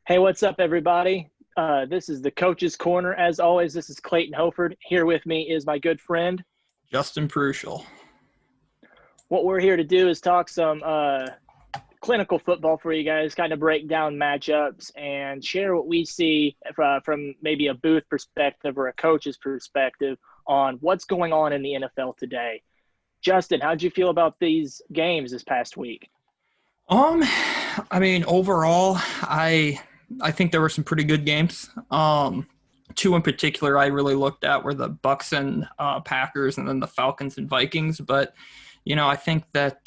Hey, what's up, everybody? This is the Coach's Corner. As always, this is Clayton Hoford. Here with me is my good friend. Justin Pruschel. What we're here to do is talk some clinical football for you guys, kind of break down matchups and share what we see from maybe a booth perspective or a coach's perspective on what's going on in the NFL today. Justin, how'd you feel about these games this past week? Um, Overall, I think there were some pretty good games. Two in particular I really looked at were the Bucks and Packers, and then the Falcons and Vikings. But I think that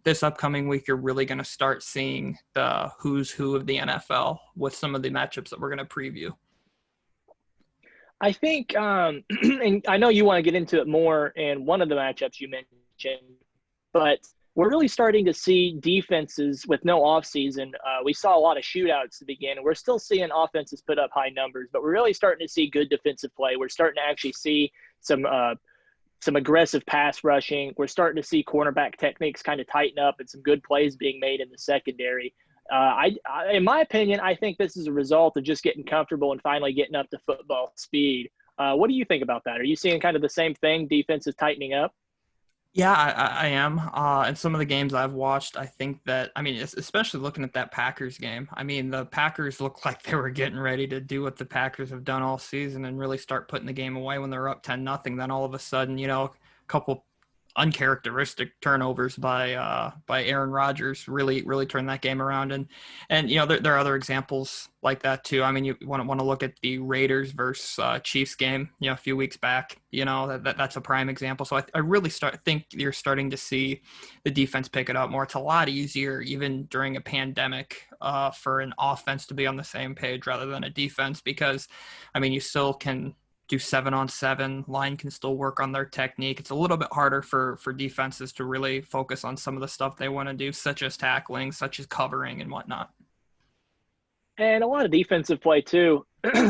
this upcoming week you're really going to start seeing the who's who of the NFL with some of the matchups that we're going to preview. I think, and I know you want to get into it more in one of the matchups you mentioned, but we're really starting to see defenses with no offseason. We saw a lot of shootouts to begin, and we're still seeing offenses put up high numbers, but we're really starting to see good defensive play. We're starting to actually see some aggressive pass rushing. We're starting to see cornerback techniques kind of tighten up and some good plays being made in the secondary. In my opinion, I think this is a result of just getting comfortable and finally getting up to football speed. What do you think about that? Are you seeing kind of the same thing, defenses tightening up? Yeah, I am. In some of the games I've watched, I think that, especially looking at that Packers game, the Packers look like they were getting ready to do what the Packers have done all season and really start putting the game away when they're up 10-0. Then all of a sudden, a couple uncharacteristic turnovers by Aaron Rodgers really turned that game around. And there are other examples like that too. You want to look at the Raiders versus Chiefs game a few weeks back. That's a prime example. So I really think you're starting to see the defense pick it up more. It's a lot easier even during a pandemic for an offense to be on the same page rather than a defense, because you still can do 7-on-7. Line can still work on their technique. It's a little bit harder for defenses to really focus on some of the stuff they want to do, such as tackling, such as covering and whatnot. And a lot of defensive play too.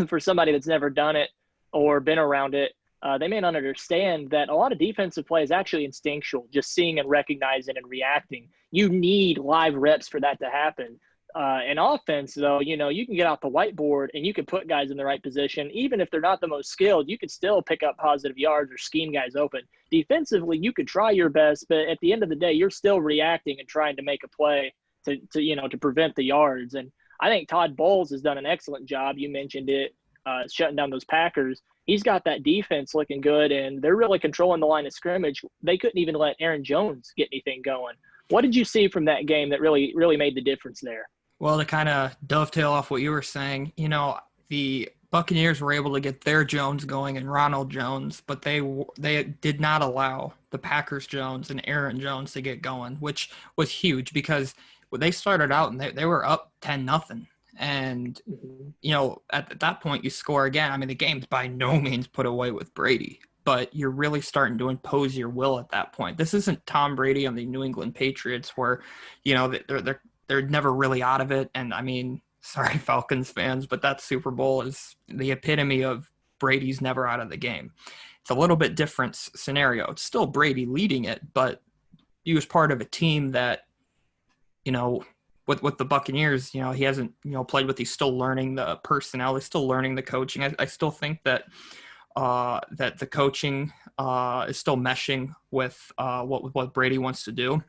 For somebody that's never done it or been around it, they may not understand that a lot of defensive play is actually instinctual, just seeing and recognizing and reacting. You need live reps for that to happen. In offense, though, you can get out the whiteboard and you can put guys in the right position. Even if they're not the most skilled, you could still pick up positive yards or scheme guys open. Defensively, you could try your best, but at the end of the day, you're still reacting and trying to make a play to prevent the yards. And I think Todd Bowles has done an excellent job. You mentioned it, shutting down those Packers. He's got that defense looking good, and they're really controlling the line of scrimmage. They couldn't even let Aaron Jones get anything going. What did you see from that game that really made the difference there? Well, to kind of dovetail off what you were saying, the Buccaneers were able to get their Jones going and Ronald Jones, but they did not allow the Packers Jones and Aaron Jones to get going, which was huge because when they started out and they were up 10-0. And, at that point you score again. The game's by no means put away with Brady, but you're really starting to impose your will at that point. This isn't Tom Brady on the New England Patriots where, they're never really out of it. And sorry, Falcons fans, but that Super Bowl is the epitome of Brady's never out of the game. It's a little bit different scenario. It's still Brady leading it, but he was part of a team that, with the Buccaneers, he hasn't, played with. He's still learning the personnel. He's still learning the coaching. I still think that that the coaching is still meshing with what Brady wants to do.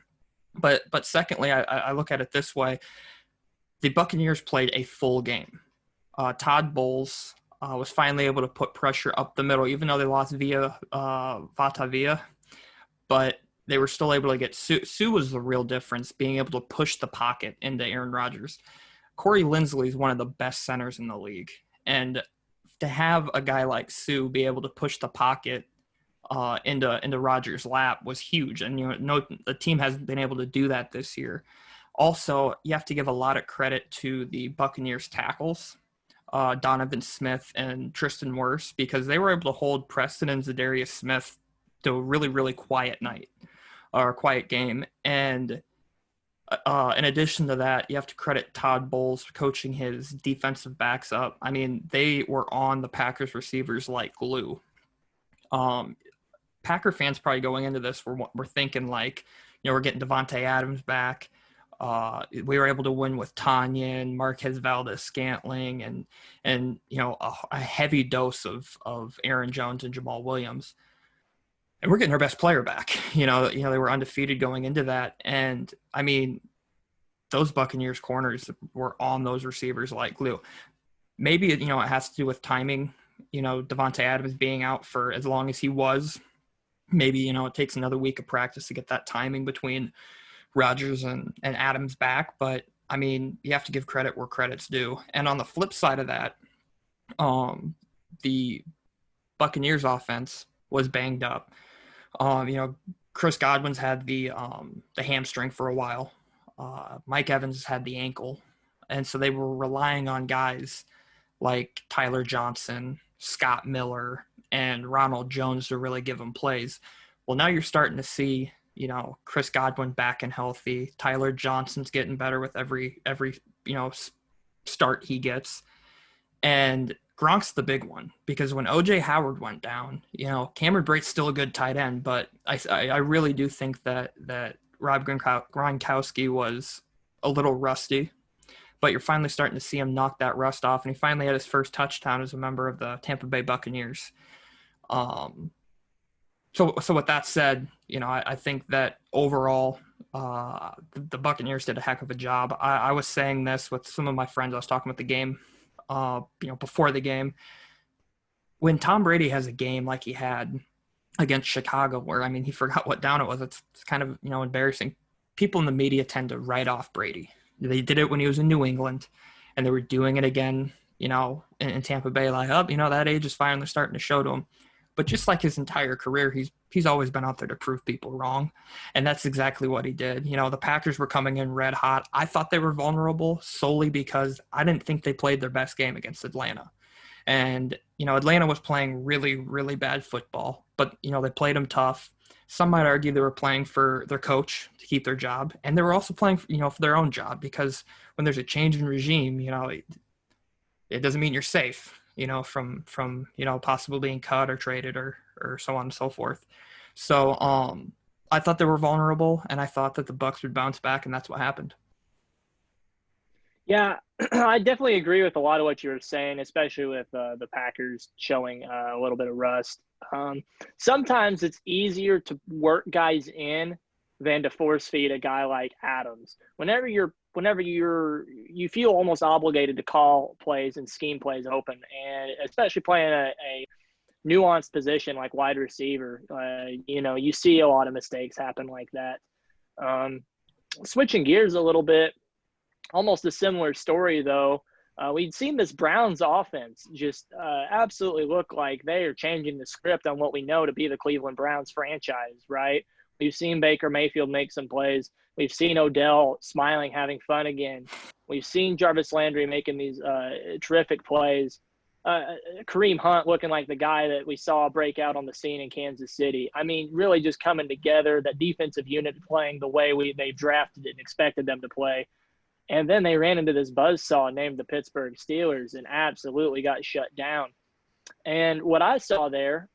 But secondly, I look at it this way. The Buccaneers played a full game. Todd Bowles was finally able to put pressure up the middle, even though they lost via Vatavia. But they were still able to get Sue. Sue was the real difference, being able to push the pocket into Aaron Rodgers. Corey Linsley is one of the best centers in the league. And to have a guy like Sue be able to push the pocket into Rodgers' lap was huge. And the team hasn't been able to do that this year. Also, you have to give a lot of credit to the Buccaneers tackles, Donovan Smith and Tristan Wirfs, because they were able to hold Preston and Zadarius Smith to a really, really quiet night or quiet game. And in addition to that, you have to credit Todd Bowles coaching his defensive backs up. They were on the Packers receivers like glue. Packer fans probably going into this were thinking like, we're getting Devontae Adams back. We were able to win with Tanya and Marquez Valdez-Scantling and a heavy dose of Aaron Jones and Jamal Williams. And we're getting our best player back. They were undefeated going into that. And I mean, those Buccaneers corners were on those receivers like glue. Maybe, it has to do with timing, Devontae Adams being out for as long as he was. Maybe, it takes another week of practice to get that timing between Rodgers and Adams back. But I mean, you have to give credit where credit's due. And on the flip side of that, the Buccaneers offense was banged up. Chris Godwin's had the hamstring for a while. Mike Evans had the ankle. And so they were relying on guys like Tyler Johnson, Scott Miller, and Ronald Jones to really give them plays. Well, now you're starting to see, Chris Godwin back and healthy. Tyler Johnson's getting better with every start he gets. And Gronk's the big one, because when O.J. Howard went down, Cameron Brate's still a good tight end, but I really do think that Rob Gronkowski was a little rusty, but you're finally starting to see him knock that rust off, and he finally had his first touchdown as a member of the Tampa Bay Buccaneers. So with that said, I think that overall the Buccaneers did a heck of a job. I was saying this with some of my friends. I was talking about the game, before the game. When Tom Brady has a game like he had against Chicago, where, I mean, he forgot what down it was, it's kind of, embarrassing. People in the media tend to write off Brady. They did it when he was in New England, and they were doing it again, in Tampa Bay, like, that age is finally starting to show to him. But just like his entire career, he's always been out there to prove people wrong. And that's exactly what he did. The Packers were coming in red hot. I thought they were vulnerable solely because I didn't think they played their best game against Atlanta. And, Atlanta was playing really, really bad football, but, they played them tough. Some might argue they were playing for their coach to keep their job. And they were also playing, for their own job, because when there's a change in regime, it doesn't mean you're safe, from possibly being cut or traded or so on and so forth. So I thought they were vulnerable, and I thought that the Bucs would bounce back, and that's what happened. Yeah, I definitely agree with a lot of what you were saying, especially with the Packers showing a little bit of rust. Sometimes it's easier to work guys in than to force feed a guy like Adams. Whenever you feel almost obligated to call plays and scheme plays open, and especially playing a nuanced position like wide receiver, you see a lot of mistakes happen like that. Switching gears a little bit, almost a similar story though. We'd seen this Browns offense just absolutely look like they are changing the script on what we know to be the Cleveland Browns franchise, right? We've seen Baker Mayfield make some plays. We've seen Odell smiling, having fun again. We've seen Jarvis Landry making these terrific plays. Kareem Hunt looking like the guy that we saw break out on the scene in Kansas City. I mean, really just coming together, that defensive unit playing the way they drafted it and expected them to play. And then they ran into this buzzsaw named the Pittsburgh Steelers and absolutely got shut down. And what I saw there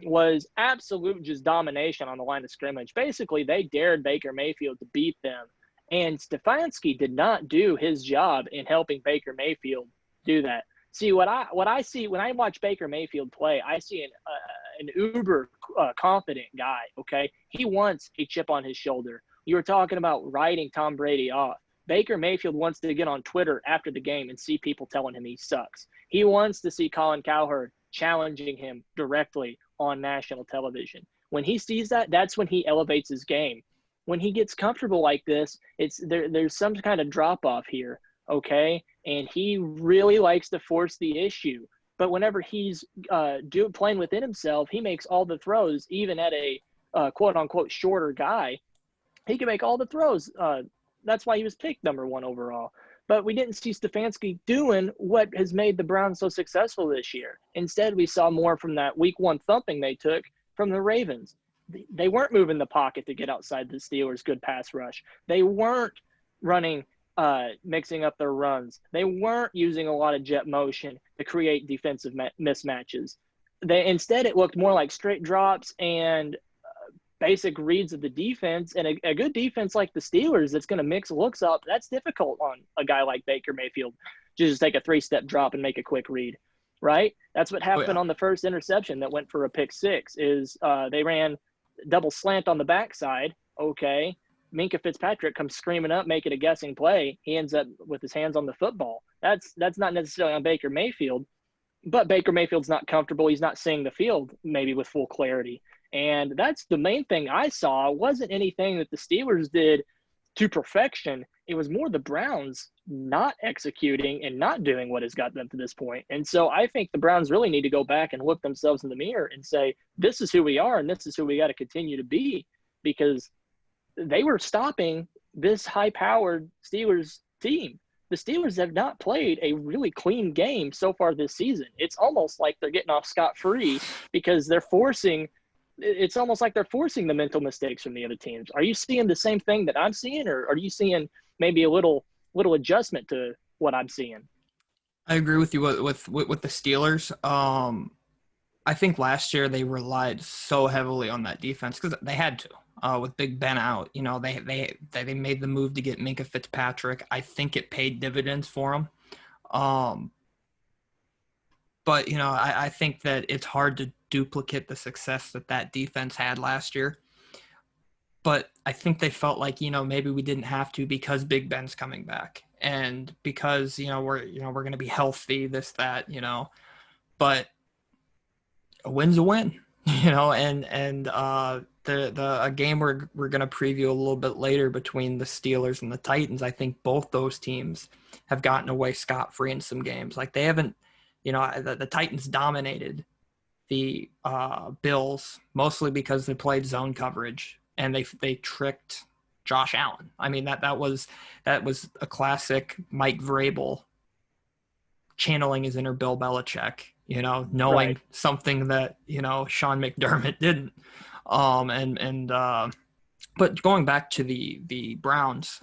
was absolute just domination on the line of scrimmage. Basically, they dared Baker Mayfield to beat them. And Stefanski did not do his job in helping Baker Mayfield do that. See, what I see when I watch Baker Mayfield play, I see an uber confident guy, okay? He wants a chip on his shoulder. You were talking about writing Tom Brady off. Baker Mayfield wants to get on Twitter after the game and see people telling him he sucks. He wants to see Colin Cowherd challenging him directly on national television. When he sees that, that's when he elevates his game. When he gets comfortable like this, there's some kind of drop-off here, okay? And he really likes to force the issue. But whenever he's playing within himself, he makes all the throws, even at a quote-unquote shorter guy. He can make all the throws. That's why he was picked number 1 overall. But we didn't see Stefanski doing what has made the Browns so successful this year. Instead, we saw more from that week 1 thumping they took from the Ravens. They weren't moving the pocket to get outside the Steelers' good pass rush. They weren't running, mixing up their runs. They weren't using a lot of jet motion to create defensive mismatches. Instead, it looked more like straight drops and basic reads of the defense, and a good defense like the Steelers that's going to mix looks up, that's difficult on a guy like Baker Mayfield. Just take a 3-step drop and make a quick read, right? That's what Oh happened yeah. on the first interception that went for a pick six is they ran double slant on the backside. Okay. Minka Fitzpatrick comes screaming up, making a guessing play. He ends up with his hands on the football. That's not necessarily on Baker Mayfield, but Baker Mayfield's not comfortable. He's not seeing the field maybe with full clarity. And that's the main thing I saw. It wasn't anything that the Steelers did to perfection. It was more the Browns not executing and not doing what has got them to this point. And so I think the Browns really need to go back and look themselves in the mirror and say, this is who we are and this is who we got to continue to be, because they were stopping this high-powered Steelers team. The Steelers have not played a really clean game so far this season. It's almost like they're getting off scot-free because it's almost like they're forcing the mental mistakes from the other teams. Are you seeing the same thing that I'm seeing, or are you seeing maybe a little adjustment to what I'm seeing? I agree with you with the Steelers. I think last year they relied so heavily on that defense because they had to. With Big Ben out, they made the move to get Minka Fitzpatrick. I think it paid dividends for them. But I think that it's hard to duplicate the success that defense had last year. But I think they felt like maybe we didn't have to because Big Ben's coming back and because we're going to be healthy, this that. But a win's a win. And a game we're going to preview a little bit later between the Steelers and the Titans, I think both those teams have gotten away scot-free in some games. Like they haven't, the Titans dominated the Bills mostly because they played zone coverage and they tricked Josh Allen. I mean, that was a classic Mike Vrabel channeling his inner Bill Belichick, knowing Right. something that, Sean McDermott didn't. But going back to the Browns,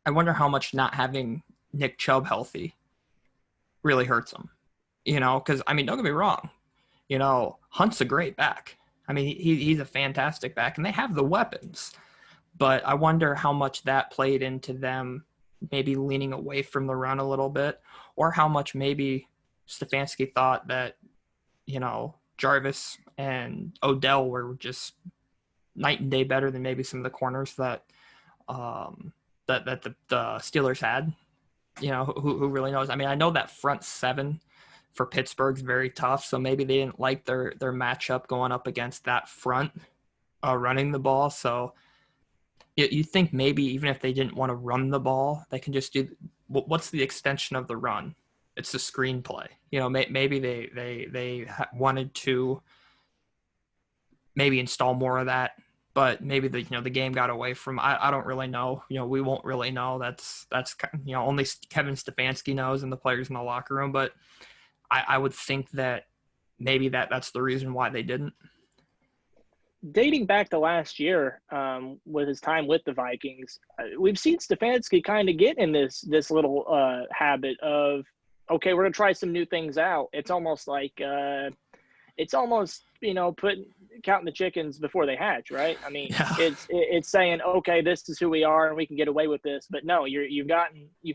I wonder how much not having Nick Chubb healthy really hurts them, because, I mean, don't get me wrong, Hunt's a great back. I mean, he's a fantastic back, and they have the weapons. But I wonder how much that played into them maybe leaning away from the run a little bit, or how much maybe Stefanski thought that, Jarvis and Odell were just night and day better than maybe some of the corners that the Steelers had. Who really knows? I mean, I know that front seven for Pittsburgh's very tough, so maybe they didn't like their matchup going up against that front running the ball. So you think maybe even if they didn't want to run the ball, they can just do what's the extension of the run? It's the screenplay. Maybe they wanted to maybe install more of that, but maybe the game got away from. I don't really know. We won't really know. That's only Kevin Stefanski knows and the players in the locker room. But I would think that maybe that's the reason why they didn't. Dating back to last year, with his time with the Vikings, we've seen Stefanski kind of get in this little habit of, okay, we're gonna try some new things out. It's almost like counting the chickens before they hatch, right? I mean, Yeah. it's saying, okay, this is who we are and we can get away with this. But no, you've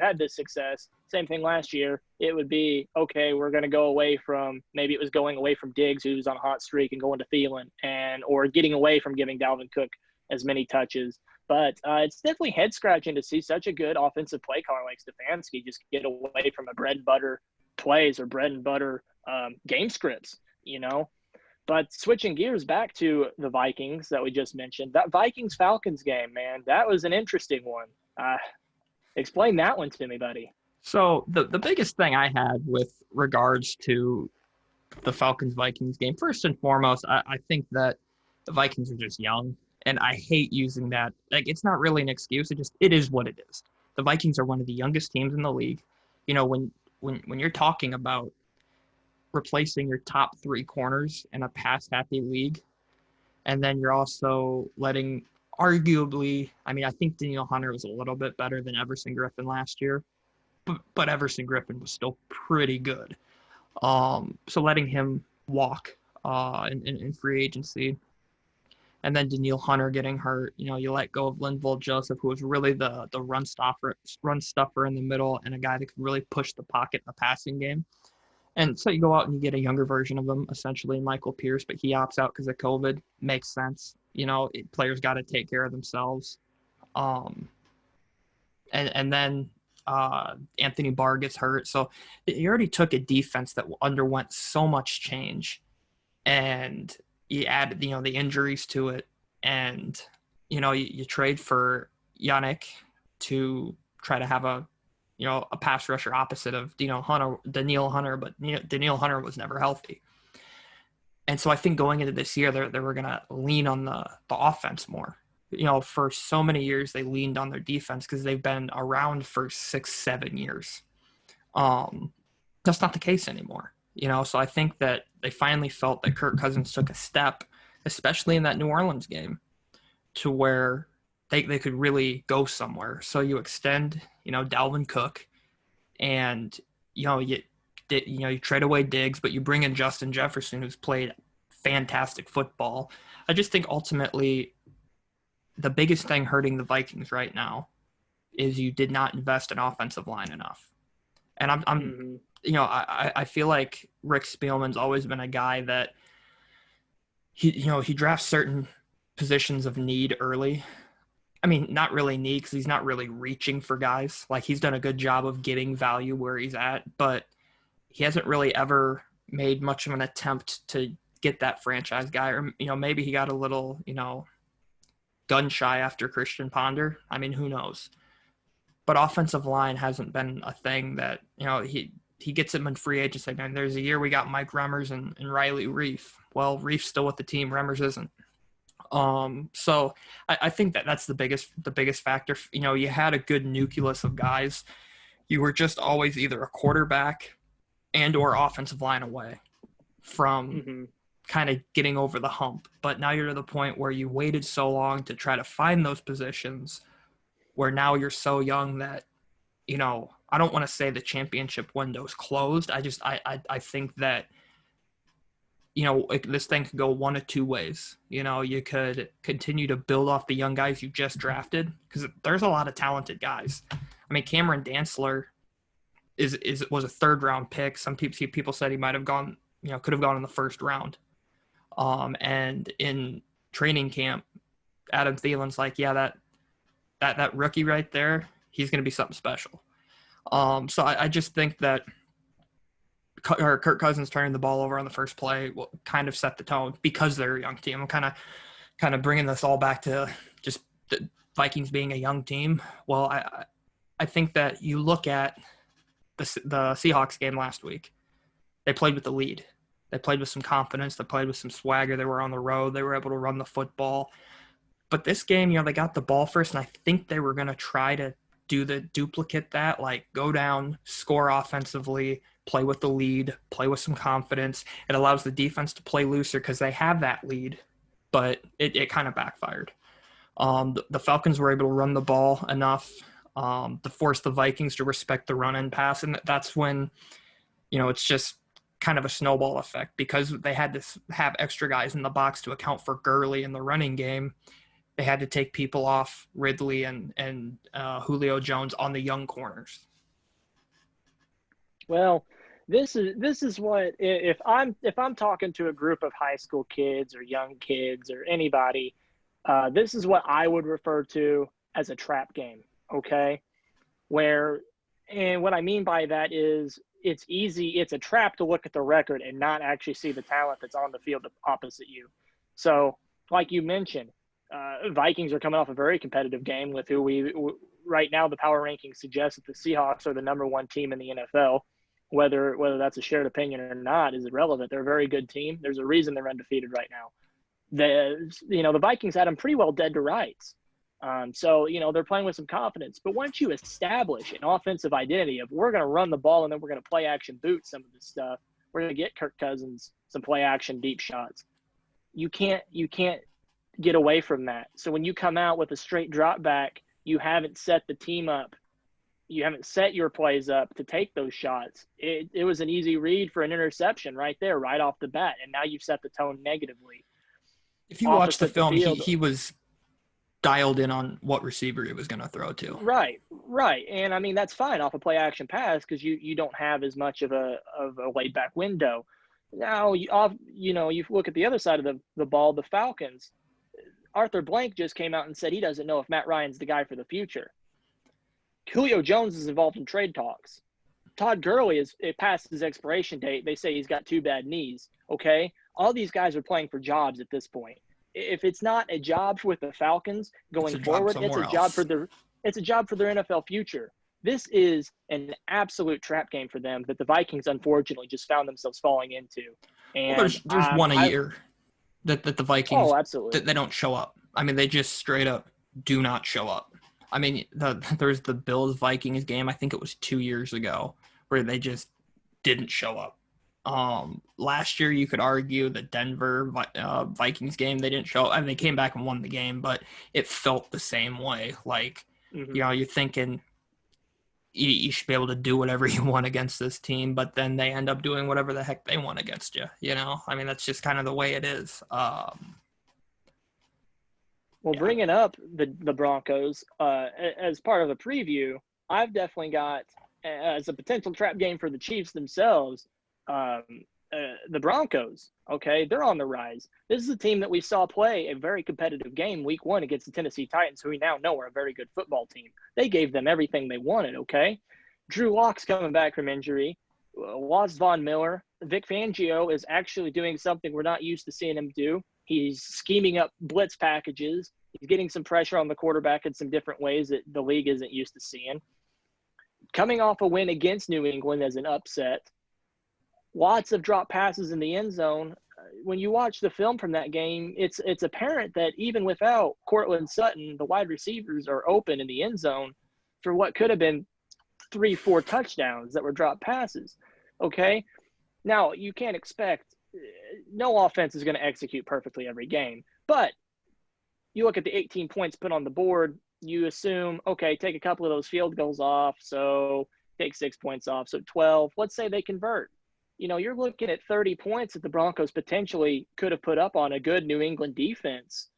had this success. Same thing last year. It would be, okay, we're going to go away from, maybe it was going away from Diggs, who's on a hot streak, and going to Thielen, or getting away from giving Dalvin Cook as many touches. But it's definitely head scratching to see such a good offensive play caller like Stefanski just get away from a bread and butter plays or bread and butter game scripts, But switching gears back to the Vikings that we just mentioned, that Vikings-Falcons game, man, that was an interesting one. Explain that one to me, buddy. So the biggest thing I had with regards to the Falcons-Vikings game, first and foremost, I think that the Vikings are just young, and I hate using that. Like, it's not really an excuse. It is what it is. The Vikings are one of the youngest teams in the league. When you're talking about replacing your top three corners in a pass-happy league, and then you're also letting arguably, I mean, I think Daniel Hunter was a little bit better than Everson Griffin last year, but Everson Griffin was still pretty good. So letting him walk in free agency, And then Daniil Hunter getting hurt, you let go of Linval Joseph, who was really the run stuffer in the middle and a guy that could really push the pocket in the passing game. And so you go out and you get a younger version of him, essentially Michael Pierce, but he opts out because of COVID. Makes sense. Players got to take care of themselves. And then Anthony Barr gets hurt. So you already took a defense that underwent so much change, and you add, the injuries to it, and, you trade for Yannick to try to have a pass rusher opposite of Daniil Hunter, but Daniil Hunter was never healthy. And so I think going into this year, they were going to lean on the offense more. For so many years, they leaned on their defense because they've been around for 6-7 years. That's not the case anymore. So I think that they finally felt that Kirk Cousins took a step, especially in that New Orleans game, to where they could really go somewhere. So you extend, Dalvin Cook, and, you trade away Diggs, but you bring in Justin Jefferson, who's played fantastic football. I just think ultimately the biggest thing hurting the Vikings right now is you did not invest in offensive line enough. And I feel like Rick Spielman's always been a guy that he drafts certain positions of need early. I mean, not really need, because he's not really reaching for guys. Like, he's done a good job of getting value where he's at, but he hasn't really ever made much of an attempt to get that franchise guy. Or, maybe he got a little, gun shy after Christian Ponder. I mean, who knows? But offensive line hasn't been a thing that, he gets him in free agency. And there's a year we got Mike Remmers and Riley Reif. Well, Reif's still with the team. Remmers isn't. So I think that's the biggest factor. You had a good nucleus of guys. You were just always either a quarterback and or offensive line away from kind of getting over the hump. But now you're to the point where you waited so long to try to find those positions, where now you're so young that, I don't want to say the championship window's closed. I think that, this thing could go one of two ways. You could continue to build off the young guys you just drafted, because there's a lot of talented guys. I mean, Cameron Dantzler was a third round pick. Some people said he might have gone, could have gone in the first round. And in training camp, Adam Thielen's like, yeah, that rookie right there, he's going to be something special. So I just think that Kirk Cousins turning the ball over on the first play will kind of set the tone, because they're a young team. I'm kind of bringing this all back to just the Vikings being a young team. Well, I think that you look at the Seahawks game last week. They played with the lead. They played with some confidence. They played with some swagger. They were on the road. They were able to run the football. But this game, they got the ball first, and I think they were going to try to duplicate that, like go down, score offensively, play with the lead, play with some confidence. It allows the defense to play looser because they have that lead, but it kind of backfired. The Falcons were able to run the ball enough to force the Vikings to respect the run and pass, and that's when, it's just kind of a snowball effect, because they had to have extra guys in the box to account for Gurley in the running game. They had to take people off Ridley and Julio Jones on the young corners. Well, this is what, if I'm talking to a group of high school kids or young kids or anybody, this is what I would refer to as a trap game. Okay, and what I mean by that is it's a trap to look at the record and not actually see the talent that's on the field opposite you. So, like you mentioned, Vikings are coming off a very competitive game with who right now the power rankings suggest that the Seahawks are the number one team in the NFL. Whether that's a shared opinion or not is irrelevant. They're a very good team. There's a reason they're undefeated right now. The Vikings had them pretty well dead to rights. So they're playing with some confidence. But once you establish an offensive identity of we're going to run the ball and then we're going to play action boot some of this stuff, we're going to get Kirk Cousins some play action deep shots. You can't get away from that. So when you come out with a straight drop back, you haven't set the team up. You haven't set your plays up to take those shots. It was an easy read for an interception right there, right off the bat, and now you've set the tone negatively. If you watch the opposite the film, field. he was dialed in on what receiver he was going to throw to. Right, right. And I mean, that's fine off a play action pass because you don't have as much of a laid back window. Now, you look at the other side of the ball, the Falcons. Arthur Blank just came out and said he doesn't know if Matt Ryan's the guy for the future. Julio Jones is involved in trade talks. Todd Gurley it passed his expiration date. They say he's got 2 bad knees. Okay, all these guys are playing for jobs at this point. If it's not a job with the Falcons going forward, it's a job for their NFL future. This is an absolute trap game for them that the Vikings unfortunately just found themselves falling into. And well, there's one a year that the Vikings absolutely. They don't show up. I mean, they just straight up do not show up. I mean, there's the Bills-Vikings game, I think it was 2 years ago, where they just didn't show up. Last year, you could argue the Denver Vikings game, they didn't show up. I mean, they came back and won the game, but it felt the same way. Like, you're thinking you should be able to do whatever you want against this team, but then they end up doing whatever the heck they want against you, I mean, that's just kind of the way it is. Bringing up the Broncos as part of the preview, I've definitely got as a potential trap game for the Chiefs themselves, the Broncos. Okay, they're on the rise. This is a team that we saw play a very competitive game week 1 against the Tennessee Titans, who we now know are a very good football team. They gave them everything they wanted, okay? Drew Lock's coming back from injury. Waz Von Miller. Vic Fangio is actually doing something we're not used to seeing him do. He's scheming up blitz packages. He's getting some pressure on the quarterback in some different ways that the league isn't used to seeing. Coming off a win against New England as an upset. Lots of drop passes in the end zone. When you watch the film from that game, it's apparent that even without Courtland Sutton, the wide receivers are open in the end zone for what could have been 3-4 touchdowns that were drop passes. Okay? Now, you can't expect – no offense is going to execute perfectly every game. But you look at the 18 points put on the board, you assume, okay, take a couple of those field goals off, so take 6 points off, so 12. Let's say they convert. You're looking at 30 points that the Broncos potentially could have put up on a good New England defense.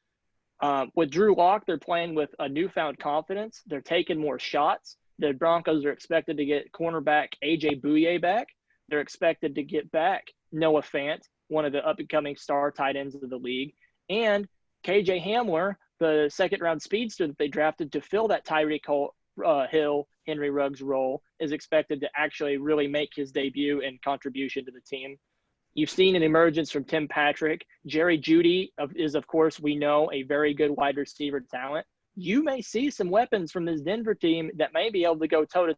With Drew Lock, they're playing with a newfound confidence. They're taking more shots. The Broncos are expected to get cornerback A.J. Bouye back. They're expected to get back Noah Fant, one of the up-and-coming star tight ends of the league. And K.J. Hamler, the second-round speedster that they drafted to fill that Tyreek Hill, Henry Ruggs role, is expected to actually really make his debut and contribution to the team. You've seen an emergence from Tim Patrick. Jerry Jeudy is, of course, we know, a very good wide receiver talent. You may see some weapons from this Denver team that may be able to go toe-to-toe with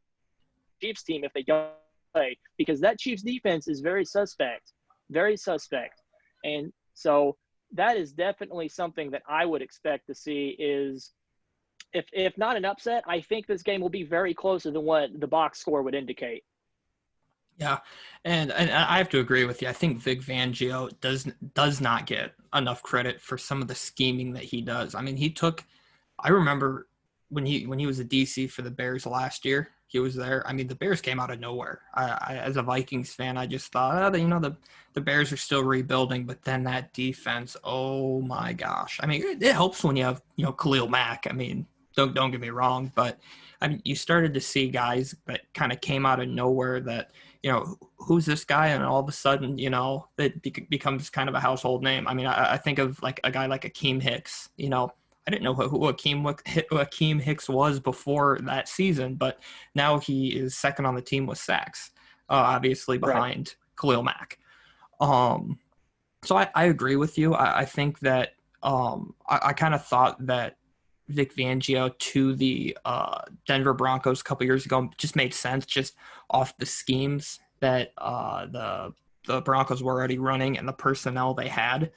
the Chiefs team if they don't play, because that Chiefs defense is very suspect. And so that is definitely something that I would expect to see is, if not an upset, I think this game will be very closer than what the box score would indicate. Yeah, and I have to agree with you. I think Vic Fangio does not get enough credit for some of the scheming that he does. I mean, I remember when he was a DC for the Bears last year, he was there. I mean, the Bears came out of nowhere. I as a Vikings fan, I just thought, the Bears are still rebuilding, but then that defense, oh my gosh. I mean, it helps when you have, Khalil Mack. I mean, don't get me wrong, but I mean, you started to see guys that kind of came out of nowhere that, who's this guy? And all of a sudden, that becomes kind of a household name. I mean, I think of like a guy like Akeem Hicks, I didn't know who Akeem Hicks was before that season, but now he is second on the team with sacks, obviously behind Khalil Mack. So I agree with you. I think that I kind of thought that Vic Fangio to the Denver Broncos a couple years ago just made sense, just off the schemes that the Broncos were already running and the personnel they had.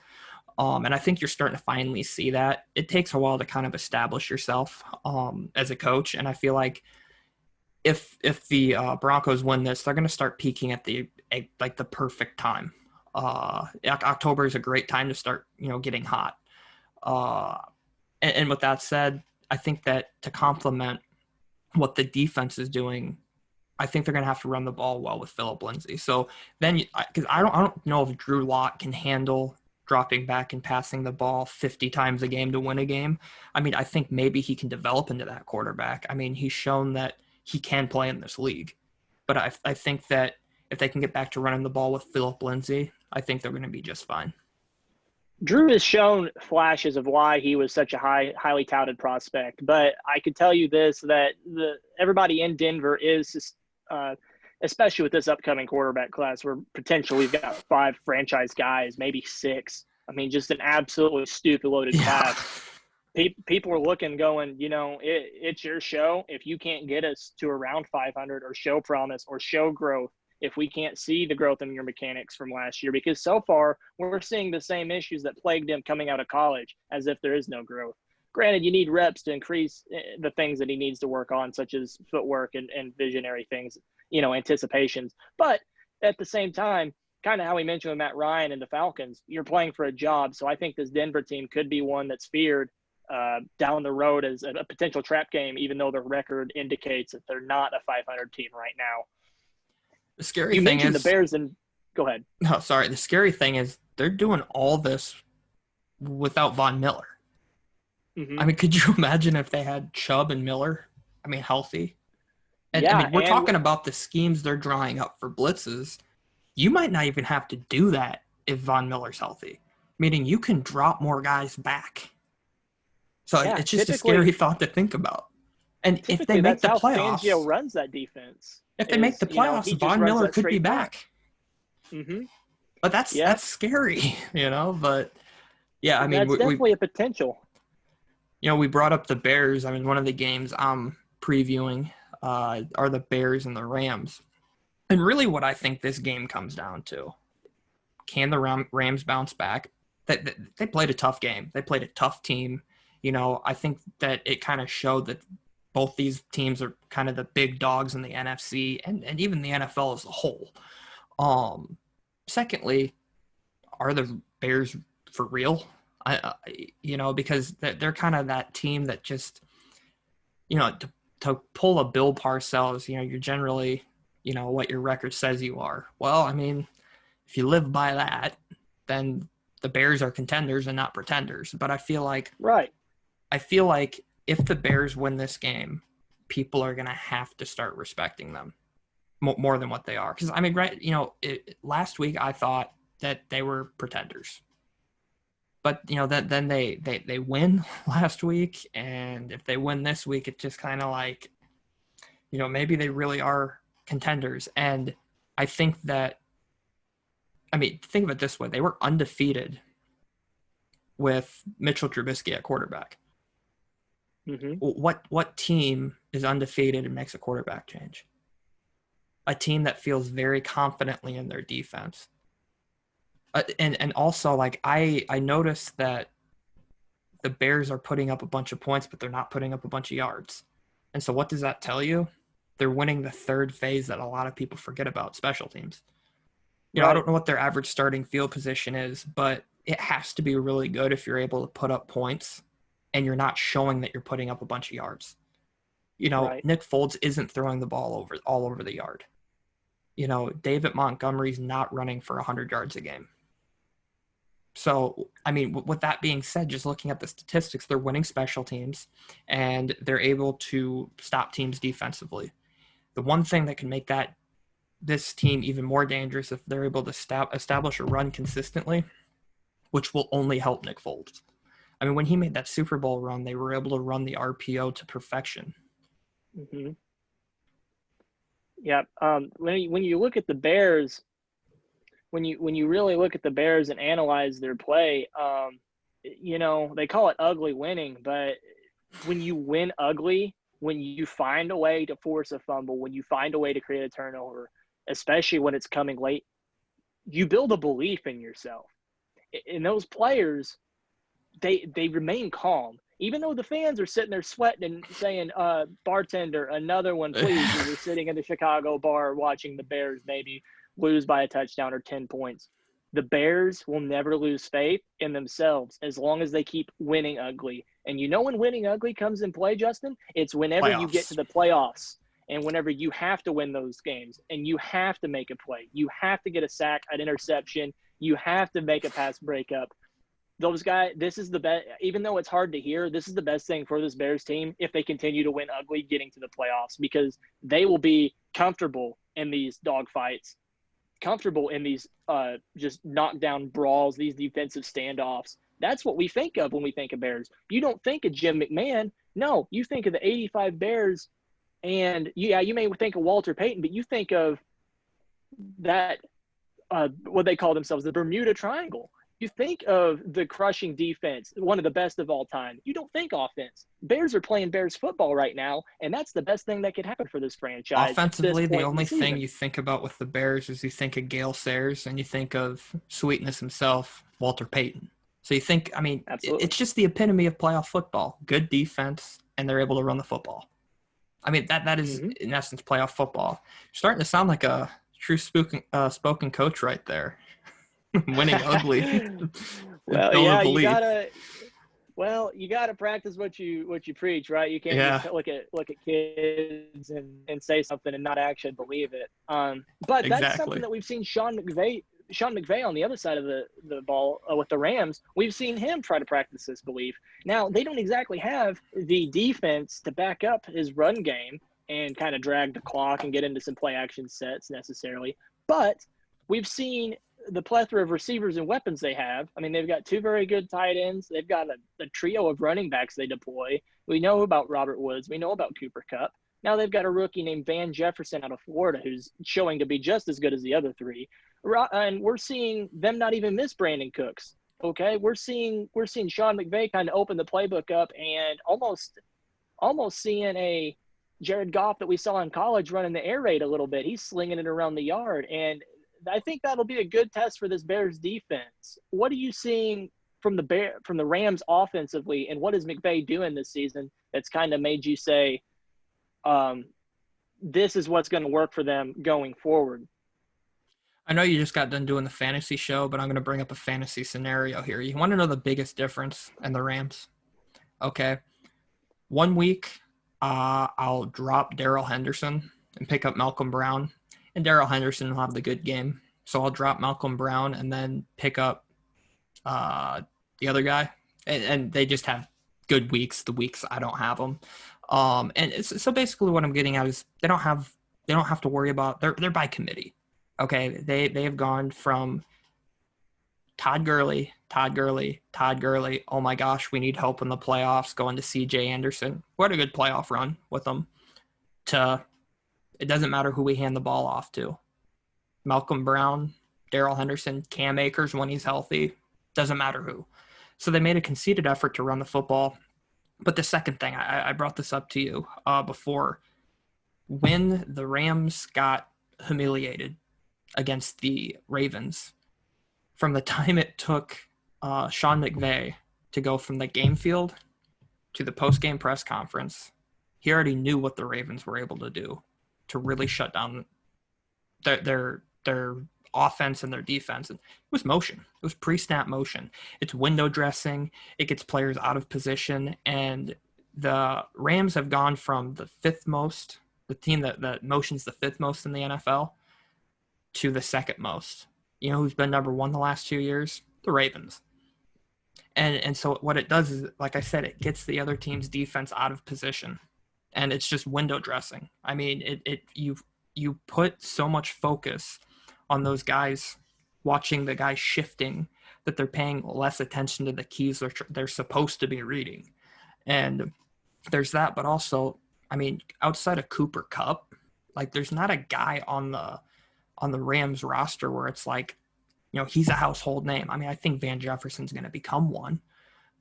And I think you're starting to finally see that. It takes a while to kind of establish yourself as a coach, and I feel like if the Broncos win this, they're going to start peaking at the perfect time. October is a great time to start, getting hot. And with that said, I think that to complement what the defense is doing, I think they're going to have to run the ball well with Phillip Lindsay. So then, because I don't know if Drew Lock can handle dropping back and passing the ball 50 times a game to win a game. I mean, I think maybe he can develop into that quarterback. I mean, he's shown that he can play in this league. But I think that if they can get back to running the ball with Philip Lindsay, I think they're going to be just fine. Drew has shown flashes of why he was such a highly touted prospect. But I could tell you this, that everybody in Denver is especially with this upcoming quarterback class where potentially we've got 5 franchise guys, maybe 6. I mean, just an absolutely stupid loaded class. People are looking, going, it's your show. If you can't get us to around 500 or show promise or show growth, if we can't see the growth in your mechanics from last year, because so far we're seeing the same issues that plagued him coming out of college, as if there is no growth. Granted, you need reps to increase the things that he needs to work on, such as footwork and visionary things, anticipations. But at the same time, kind of how we mentioned with Matt Ryan and the Falcons, you're playing for a job. So I think this Denver team could be one that's feared down the road as a potential trap game, even though the record indicates that they're not a 500 team right now. The scary you thing mentioned is the Bears, and go ahead. No, sorry. The scary thing is they're doing all this without Von Miller. Mm-hmm. I mean, could you imagine if they had Chubb and Miller? I mean, healthy. And I mean, we're talking about the schemes they're drawing up for blitzes. You might not even have to do that if Von Miller's healthy, meaning you can drop more guys back. So it's just a scary thought to think about. And if they make the playoffs, Fangio runs that defense. If they make the playoffs, Von Miller could be back. Mm-hmm. But that's scary, But yeah, I mean, that's definitely a potential. We brought up the Bears. I mean, one of the games I'm previewing are the Bears and the Rams. And really what I think this game comes down to, can the Rams bounce back? They played a tough game. They played a tough team. I think that it kind of showed that both these teams are kind of the big dogs in the NFC and even the NFL as a whole. Secondly, are the Bears for real? Because they're kind of that team that just, to pull a Bill Parcells, you're generally, what your record says you are. Well, I mean, if you live by that, then the Bears are contenders and not pretenders. But I feel like if the Bears win this game, people are going to have to start respecting them more than what they are. Because, I mean, last week I thought that they were pretenders. But, then they win last week. And if they win this week, it's just kind of like, maybe they really are contenders. And I think that, think of it this way. They were undefeated with Mitchell Trubisky at quarterback. Mm-hmm. What team is undefeated and makes a quarterback change? A team that feels very confidently in their defense. And also, like, I noticed that the Bears are putting up a bunch of points, but they're not putting up a bunch of yards. And so what does that tell you? They're winning the third phase that a lot of people forget about, special teams. I don't know what their average starting field position is, but it has to be really good if you're able to put up points and you're not showing that you're putting up a bunch of yards. Nick Foles isn't throwing the ball all over the yard. David Montgomery's not running for 100 yards a game. So, I mean, with that being said, just looking at the statistics, they're winning special teams and they're able to stop teams defensively. The one thing that can make this team even more dangerous if they're able to establish a run consistently, which will only help Nick Foles. I mean, when he made that Super Bowl run, they were able to run the RPO to perfection. Mm-hmm. Yeah. When you look at the Bears, when you really look at the Bears and analyze their play, they call it ugly winning, but when you win ugly, when you find a way to force a fumble, when you find a way to create a turnover, especially when it's coming late, you build a belief in yourself. And those players, they remain calm. Even though the fans are sitting there sweating and saying, bartender, another one, please, as you're sitting in the Chicago bar watching the Bears maybe lose by a touchdown or 10 points. The Bears will never lose faith in themselves as long as they keep winning ugly. And when winning ugly comes in play, Justin, it's whenever you get to the playoffs and whenever you have to win those games and you have to make a play. You have to get a sack, an interception, You have to make a pass breakup. Those guys, this is the best, even though it's hard to hear, this is the best thing for this Bears team if they continue to win ugly getting to the playoffs, because they will be comfortable in these dogfights, comfortable in these just knockdown brawls, these defensive standoffs. That's what we think of when we think of Bears. You don't think of Jim McMahon. No, you think of the 85 Bears, and yeah, you may think of Walter Payton, but you think of that, what they call themselves, the Bermuda Triangle. You think of the crushing defense, one of the best of all time. You don't think offense. Bears are playing Bears football right now, and that's the best thing that could happen for this franchise at this Offensively, the point in only the season. thing you think about with the Bears is you think of Gale Sayers and you think of Sweetness himself, Walter Payton. So you think, I mean, Absolutely. it's just the epitome of playoff football. Good defense, and they're able to run the football. I mean, that is, in essence, playoff football. You're starting to sound like a true spoken coach right there. Winning ugly. Well, Fill the yeah, you belief. gotta practice what you preach, right? You can't Yeah, just look at kids and say something and not actually believe it. But that's something exactly. that we've seen Sean McVay on the other side of the ball with the Rams. We've seen him try to practice this belief. Now, they don't exactly have the defense to back up his run game and kind of drag the clock and get into some play action sets necessarily, but we've seen the plethora of receivers and weapons they have. I mean, they've got two very good tight ends. They've got a trio of running backs they deploy. We know about Robert Woods. We know about Cooper Kupp. Now they've got a rookie named Van Jefferson out of Florida who's showing to be just as good as the other three. And we're seeing them not even miss Brandon Cooks. Okay, we're seeing Sean McVay kind of open the playbook up and almost seeing a Jared Goff that we saw in college running the air raid a little bit. He's slinging it around the yard, and I think that'll be a good test for this Bears defense. What are you seeing from the Rams offensively, and what is McVay doing this season that's kind of made you say, this is what's going to work for them going forward? I know you just got done doing the fantasy show, but I'm going to bring up a fantasy scenario here. You want to know the biggest difference in the Rams? Okay. 1 week, I'll drop Darrell Henderson and pick up Malcolm Brown, and Darrell Henderson will have the good game. So I'll drop Malcolm Brown and then pick up the other guy, and they just have good weeks. The weeks I don't have them, so basically what I'm getting at is they don't have to worry about, they're by committee. Okay, they have gone from Todd Gurley. Oh my gosh, we need help in the playoffs. Going to C.J. Anderson, who had a good playoff run with them, to it doesn't matter who we hand the ball off to. Malcolm Brown, Darrell Henderson, Cam Akers when he's healthy, doesn't matter who. So they made a conceited effort to run the football. But the second thing, I brought this up to you before, when the Rams got humiliated against the Ravens, from the time it took Sean McVay to go from the game field to the post-game press conference, he already knew what the Ravens were able to do to really shut down their offense and their defense. And it was motion. It was pre-snap motion. It's window dressing. It gets players out of position. And the Rams have gone from the fifth most, the team that motions the fifth most in the NFL, to the second most. You know who's been number one the last 2 years? The Ravens. And so what it does is, like I said, it gets the other team's defense out of position. And it's just window dressing. I mean, you put so much focus on those guys, watching the guys shifting, that they're paying less attention to the keys they're supposed to be reading. And there's that, but also, I mean, outside of Cooper Kupp, like, there's not a guy on the Rams roster where it's like, you know, he's a household name. I mean, I think Van Jefferson's going to become one,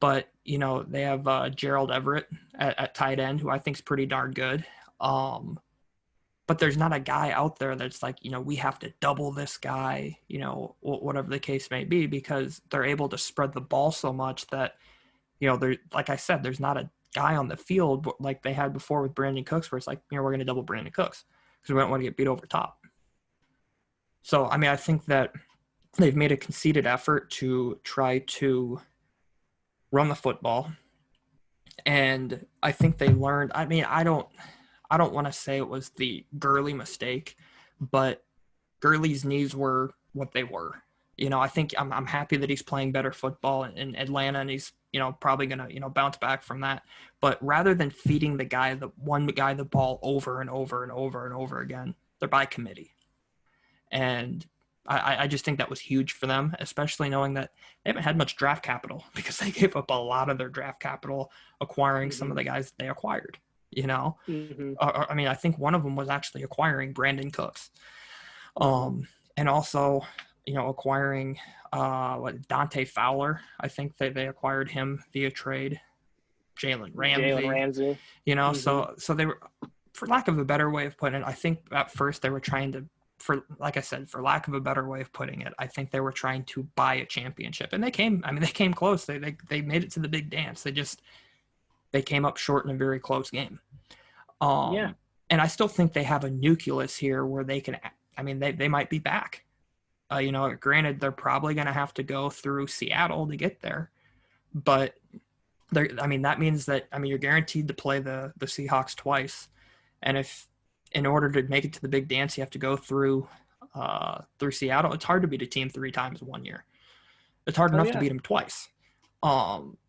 but, you know, they have Gerald Everett at tight end, who I think is pretty darn good. But there's not a guy out there that's like, you know, we have to double this guy, you know, whatever the case may be, because they're able to spread the ball so much that, you know, like I said, there's not a guy on the field like they had before with Brandon Cooks where it's like, you know, we're going to double Brandon Cooks because we don't want to get beat over top. So, I mean, I think that they've made a conceited effort to try to run the football. And I think they learned, I mean, I don't want to say it was the Gurley mistake, but Gurley's knees were what they were. I think I'm happy that he's playing better football in Atlanta, and he's probably gonna bounce back from that. But rather than feeding the one guy the ball over and over and over and over again, they're by committee, and I just think that was huge for them, especially knowing that they haven't had much draft capital because they gave up a lot of their draft capital acquiring some of the guys that they acquired. Mm-hmm. I mean, I think one of them was actually acquiring Brandon Cooks, and also acquiring Dante Fowler. I think they acquired him via trade. Jalen Ramsey. Mm-hmm. So they were, for lack of a better way of putting it, I think at first they were trying to, for lack of a better way of putting it, I think they were trying to buy a championship, and they came close. They made it to the big dance. They came up short in a very close game. Yeah. And I still think they have a nucleus here where they can. I mean, they might be back. Granted, they're probably going to have to go through Seattle to get there, but that means that you're guaranteed to play the Seahawks twice, and if in order to make it to the big dance you have to go through Seattle, it's hard to beat a team 3 times in 1 year. It's hard enough to beat them twice.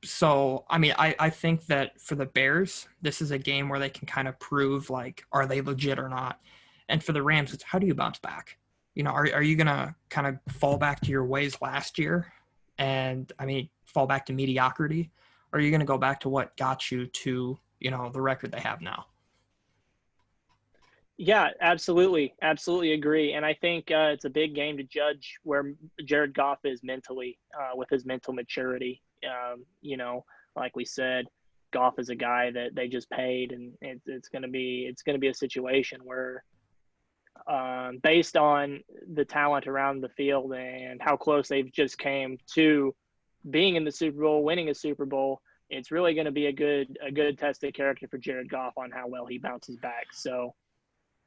So I think that for the Bears, this is a game where they can kind of prove, like, are they legit or not? And for the Rams, it's how do you bounce back? Are you going to kind of fall back to your ways last year and, fall back to mediocrity? Or are you going to go back to what got you to, the record they have now? Yeah, absolutely. Absolutely agree. And I think it's a big game to judge where Jared Goff is mentally with his mental maturity. Like we said, Goff is a guy that they just paid, and it's going to be a situation where based on the talent around the field and how close they've just came to being in the Super Bowl, winning a Super Bowl, it's really going to be a good test of character for Jared Goff on how well he bounces back. So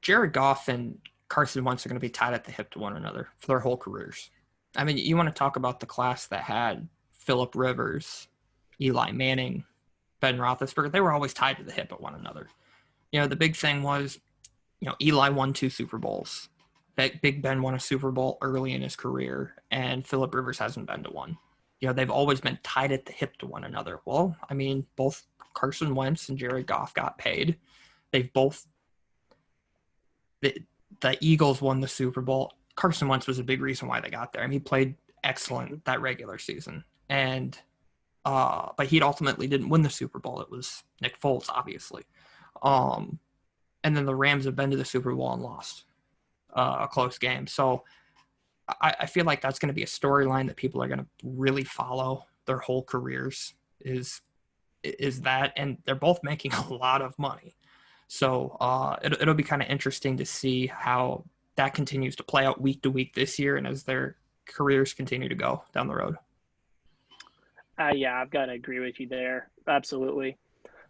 Jared Goff and Carson Wentz are going to be tied at the hip to one another for their whole careers. You want to talk about the class that had Phillip Rivers, Eli Manning, Ben Roethlisberger. They were always tied to the hip at one another. The big thing was, Eli won 2 Super Bowls. Big Ben won a Super Bowl early in his career, and Phillip Rivers hasn't been to one. They've always been tied at the hip to one another. Well, both Carson Wentz and Jared Goff got paid. They've both – the Eagles won the Super Bowl. Carson Wentz was a big reason why they got there. He played excellent that regular season. And but he ultimately didn't win the Super Bowl. It was Nick Foles, obviously. And then the Rams have been to the Super Bowl and lost a close game. So I feel like that's going to be a storyline that people are going to really follow their whole careers is that, and they're both making a lot of money. So it'll be kind of interesting to see how that continues to play out week to week this year and as their careers continue to go down the road. Yeah, I've got to agree with you there. Absolutely.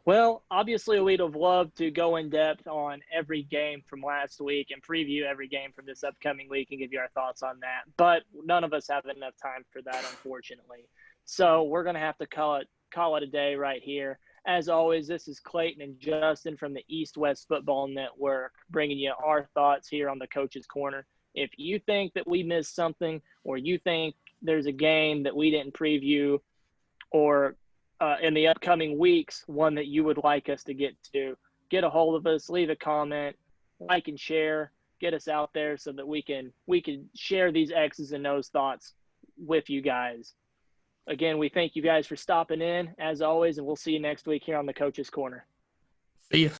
Well, obviously, we'd have loved to go in depth on every game from last week and preview every game from this upcoming week and give you our thoughts on that. But none of us have enough time for that, unfortunately. So we're going to have to call it a day right here. As always, this is Clayton and Justin from the East West Football Network, bringing you our thoughts here on the Coach's Corner. If you think that we missed something, or you think there's a game that we didn't preview, or in the upcoming weeks, one that you would like us to get to, get a hold of us, leave a comment, like and share, get us out there so that we can share these X's and O's thoughts with you guys. Again, we thank you guys for stopping in, as always, and we'll see you next week here on the Coach's Corner. See you.